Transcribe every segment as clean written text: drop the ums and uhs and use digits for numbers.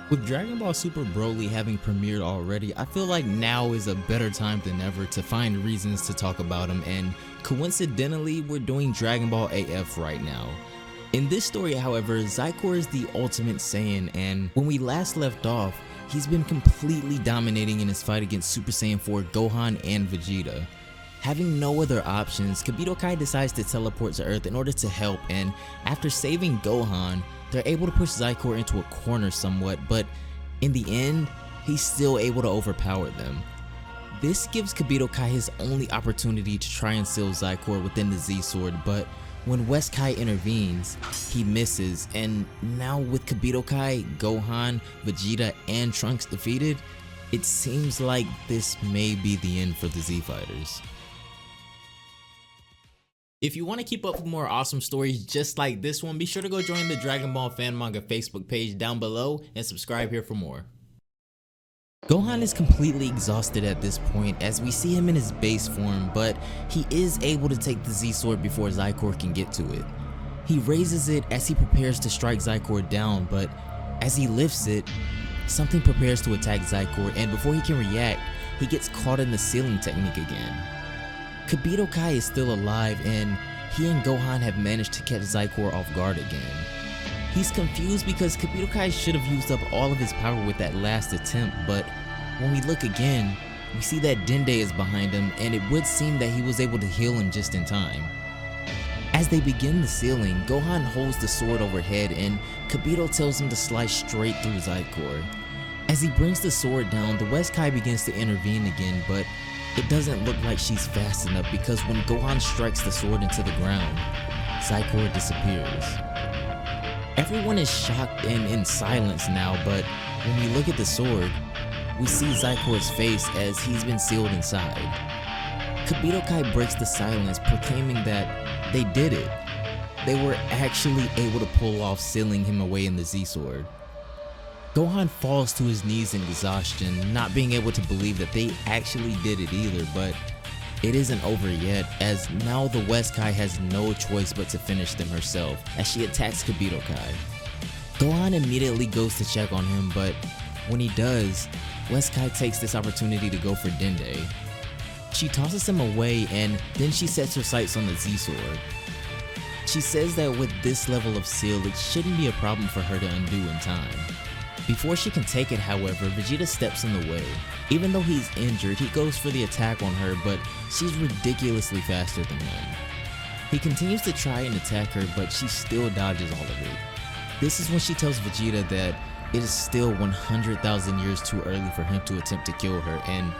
With Dragon Ball Super Broly having premiered already, I feel like now is a better time than ever to find reasons to talk about him, and coincidentally, we're doing Dragon Ball AF right now. In this story, however, Zycor is the ultimate Saiyan, and when we last left off, he's been completely dominating in his fight against Super Saiyan 4 Gohan and Vegeta. Having no other options, Kibito Kai decides to teleport to Earth in order to help, and after saving Gohan, they're able to push Zycor into a corner somewhat, but in the end, he's still able to overpower them. This gives Kibito Kai his only opportunity to try and seal Zycor within the Z-Sword, but when West Kai intervenes, he misses, and now with Kibito Kai, Gohan, Vegeta, and Trunks defeated, it seems like this may be the end for the Z-Fighters. If you want to keep up with more awesome stories just like this one, be sure to go join the Dragon Ball Fan Manga Facebook page down below and subscribe here for more. Gohan is completely exhausted at this point as we see him in his base form, but he is able to take the Z-Sword before Zycor can get to it. He raises it as he prepares to strike Zycor down, but as he lifts it, something prepares to attack Zycor, and before he can react, he gets caught in the sealing technique again. Kibito Kai is still alive, and he and Gohan have managed to catch Zycor off guard again. He's confused because Kibito Kai should have used up all of his power with that last attempt, but when we look again, we see that Dende is behind him, and it would seem that he was able to heal him just in time. As they begin the sealing, Gohan holds the sword overhead, and Kibito tells him to slice straight through Zycor. As he brings the sword down, the West Kai begins to intervene again, but it doesn't look like she's fast enough because when Gohan strikes the sword into the ground, Zycor disappears. Everyone is shocked and in silence now, but when we look at the sword, we see Zycor's face as he's been sealed inside. Kibito Kai breaks the silence, proclaiming that they did it. They were actually able to pull off sealing him away in the Z-Sword. Gohan falls to his knees in exhaustion, not being able to believe that they actually did it either, but it isn't over yet, as now the West Kai has no choice but to finish them herself as she attacks Kibito Kai. Gohan immediately goes to check on him, but when he does, West Kai takes this opportunity to go for Dende. She tosses him away, and then she sets her sights on the Z-Sword. She says that with this level of seal, it shouldn't be a problem for her to undo in time. Before she can take it, however, Vegeta steps in the way. Even though he's injured, he goes for the attack on her, but she's ridiculously faster than him. He continues to try and attack her, but she still dodges all of it. This is when she tells Vegeta that it is still 100,000 years too early for him to attempt to kill her, and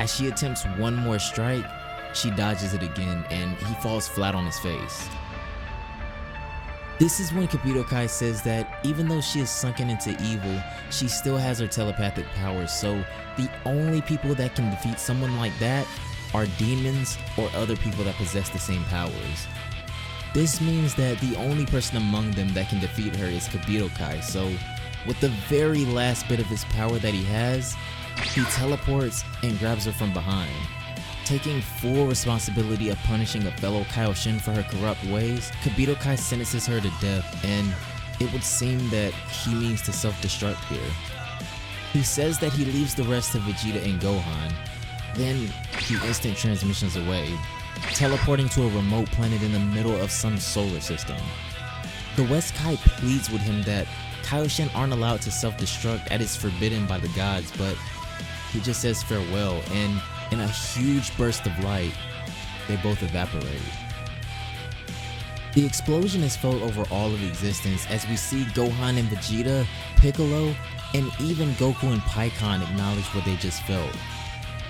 as she attempts one more strike, she dodges it again and he falls flat on his face. This is when Kibito Kai says that even though she is sunken into evil, she still has her telepathic powers, so the only people that can defeat someone like that are demons or other people that possess the same powers. This means that the only person among them that can defeat her is Kibito Kai, so with the very last bit of his power that he has, he teleports and grabs her from behind. Taking full responsibility of punishing a fellow Kaioshin for her corrupt ways, Kibito Kai sentences her to death, and it would seem that he means to self-destruct here. He says that he leaves the rest of Vegeta and Gohan, then he instant transmissions away, teleporting to a remote planet in the middle of some solar system. The West Kai pleads with him that Kaioshin aren't allowed to self-destruct as it's forbidden by the gods, but he just says farewell, and in a huge burst of light, they both evaporate. The explosion is felt over all of existence as we see Gohan and Vegeta, Piccolo, and even Goku and Pikkon acknowledge what they just felt.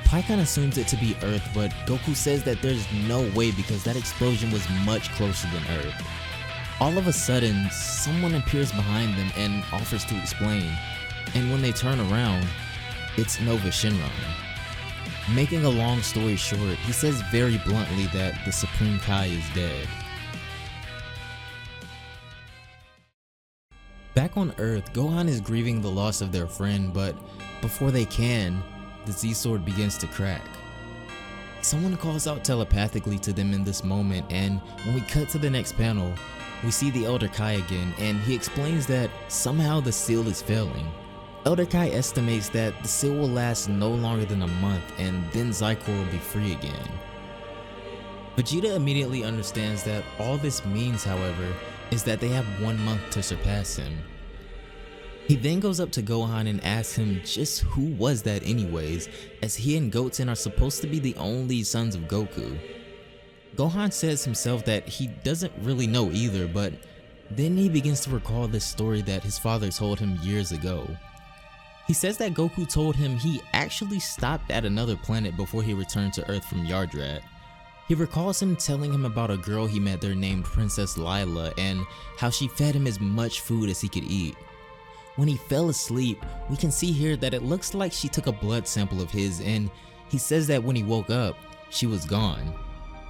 Pikkon assumes it to be Earth, but Goku says that there's no way because that explosion was much closer than Earth. All of a sudden, someone appears behind them and offers to explain, and when they turn around, it's Nova Shinron. Making a long story short, he says very bluntly that the Supreme Kai is dead. Back on Earth, Gohan is grieving the loss of their friend, but before they can, the Z-Sword begins to crack. Someone calls out telepathically to them in this moment, and when we cut to the next panel, we see the Elder Kai again, and he explains that somehow the seal is failing. Elder Kai estimates that the seal will last no longer than a month and then Zykor will be free again. Vegeta immediately understands that all this means, however, is that they have 1 month to surpass him. He then goes up to Gohan and asks him just who was that anyways, as he and Goten are supposed to be the only sons of Goku. Gohan says himself that he doesn't really know either, but then he begins to recall this story that his father told him years ago. He says that Goku told him he actually stopped at another planet before he returned to Earth from Yardrat. He recalls him telling him about a girl he met there named Princess Lila and how she fed him as much food as he could eat. When he fell asleep, we can see here that it looks like she took a blood sample of his, and he says that when he woke up, she was gone.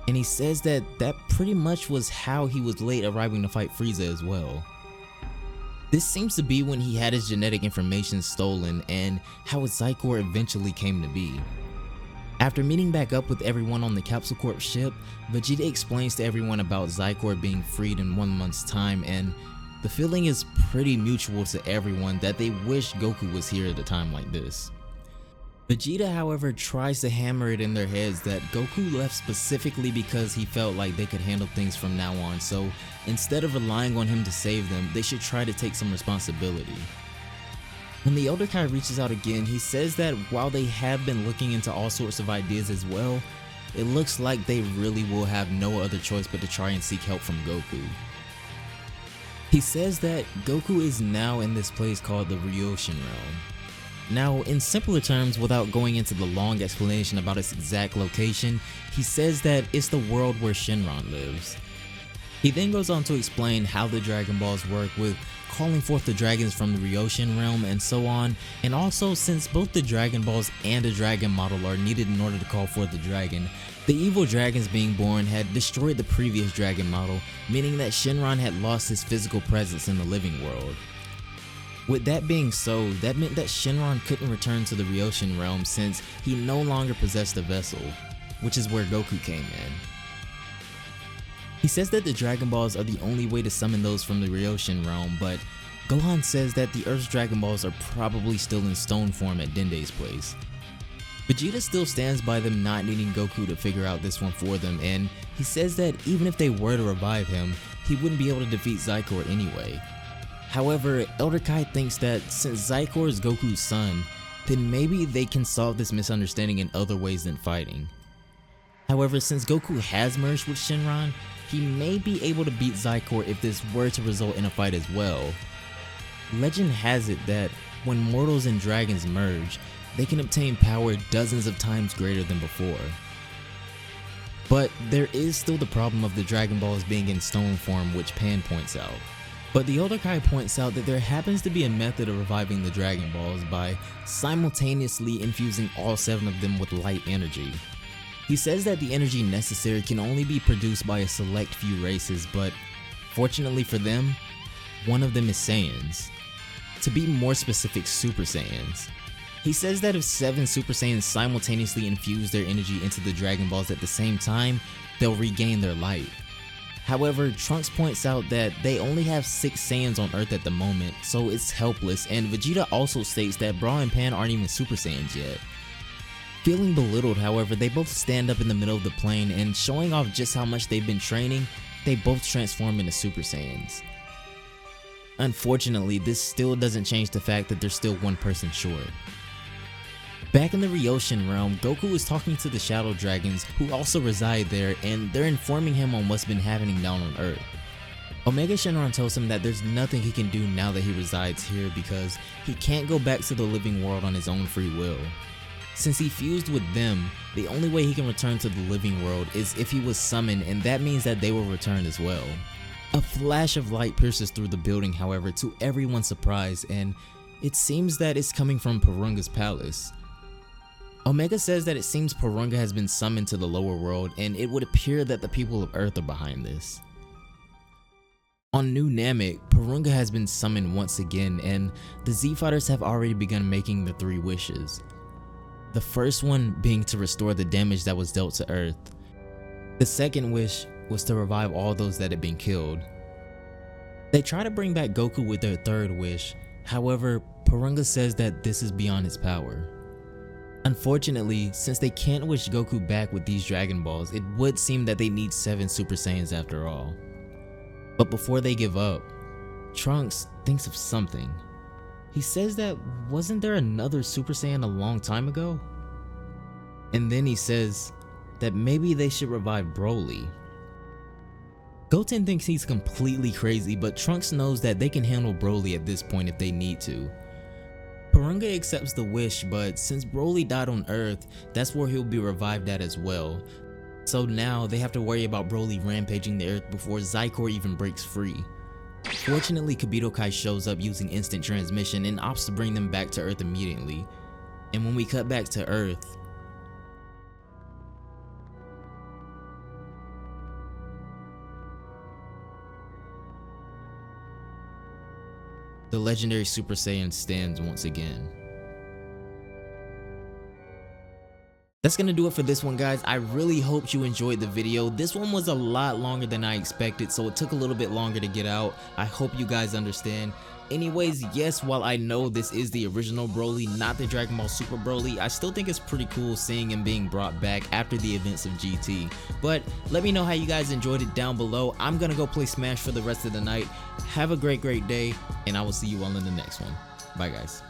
And he says that that pretty much was how he was late arriving to fight Frieza as well. This seems to be when he had his genetic information stolen and how Zykor eventually came to be. After meeting back up with everyone on the Capsule Corp ship, Vegeta explains to everyone about Zykor being freed in 1 month's time, and the feeling is pretty mutual to everyone that they wish Goku was here at a time like this. Vegeta, however, tries to hammer it in their heads that Goku left specifically because he felt like they could handle things from now on, so instead of relying on him to save them, they should try to take some responsibility. When the Elder Kai reaches out again, he says that while they have been looking into all sorts of ideas as well, it looks like they really will have no other choice but to try and seek help from Goku. He says that Goku is now in this place called the Ryoshin Realm. Now, in simpler terms, without going into the long explanation about its exact location, he says that it's the world where Shenron lives. He then goes on to explain how the Dragon Balls work with calling forth the dragons from the Ryoshin realm and so on, and also since both the Dragon Balls and the Dragon model are needed in order to call forth the dragon, the evil dragons being born had destroyed the previous Dragon model, meaning that Shenron had lost his physical presence in the living world. With that being so, that meant that Shenron couldn't return to the Ryoshin realm since he no longer possessed a vessel, which is where Goku came in. He says that the Dragon Balls are the only way to summon those from the Ryoshin realm, but Gohan says that the Earth's Dragon Balls are probably still in stone form at Dende's place. Vegeta still stands by them not needing Goku to figure out this one for them, and he says that even if they were to revive him, he wouldn't be able to defeat Zykor anyway. However, Elder Kai thinks that since Zykor is Goku's son, then maybe they can solve this misunderstanding in other ways than fighting. However, since Goku has merged with Shenron, he may be able to beat Zykor if this were to result in a fight as well. Legend has it that when mortals and dragons merge, they can obtain power dozens of times greater than before. But there is still the problem of the Dragon Balls being in stone form, which Pan points out. But the Elder Kai points out that there happens to be a method of reviving the Dragon Balls by simultaneously infusing all 7 of them with light energy. He says that the energy necessary can only be produced by a select few races, but fortunately for them, one of them is Saiyans. To be more specific, Super Saiyans. He says that if 7 Super Saiyans simultaneously infuse their energy into the Dragon Balls at the same time, they'll regain their light. However, Trunks points out that they only have 6 Saiyans on Earth at the moment, so it's helpless, and Vegeta also states that Bra and Pan aren't even Super Saiyans yet. Feeling belittled, however, they both stand up in the middle of the plane and showing off just how much they've been training, they both transform into Super Saiyans. Unfortunately, this still doesn't change the fact that they're still one person short. Back in the Ryoshin realm, Goku is talking to the Shadow Dragons who also reside there, and they're informing him on what's been happening down on Earth. Omega Shenron tells him that there's nothing he can do now that he resides here because he can't go back to the living world on his own free will. Since he fused with them, the only way he can return to the living world is if he was summoned, and that means that they will return as well. A flash of light pierces through the building, however, to everyone's surprise, and it seems that it's coming from Porunga's palace. Omega says that it seems Porunga has been summoned to the lower world, and it would appear that the people of Earth are behind this. On New Namek, Porunga has been summoned once again, and the Z-Fighters have already begun making the 3 wishes. The first one being to restore the damage that was dealt to Earth. The second wish was to revive all those that had been killed. They try to bring back Goku with their third wish, however, Porunga says that this is beyond his power. Unfortunately, since they can't wish Goku back with these Dragon Balls, it would seem that they need 7 Super Saiyans after all. But before they give up, Trunks thinks of something. He says that wasn't there another Super Saiyan a long time ago? And then he says that maybe they should revive Broly. Goten thinks he's completely crazy, but Trunks knows that they can handle Broly at this point if they need to. Porunga accepts the wish, but since Broly died on Earth, that's where he'll be revived at as well. So now they have to worry about Broly rampaging the Earth before Zycor even breaks free. Fortunately, Kibito Kai shows up using instant transmission and opts to bring them back to Earth immediately. And when we cut back to Earth, the legendary Super Saiyan stands once again. That's gonna do it for this one, guys. I really hope you enjoyed the video. This one was a lot longer than I expected, so it took a little bit longer to get out. I hope you guys understand. Anyways, yes, while I know this is the original Broly, not the Dragon Ball Super Broly, I still think it's pretty cool seeing him being brought back after the events of GT. But let me know how you guys enjoyed it down below. I'm gonna go play Smash for the rest of the night. Have a great day, and I will see you all in the next one. Bye, guys.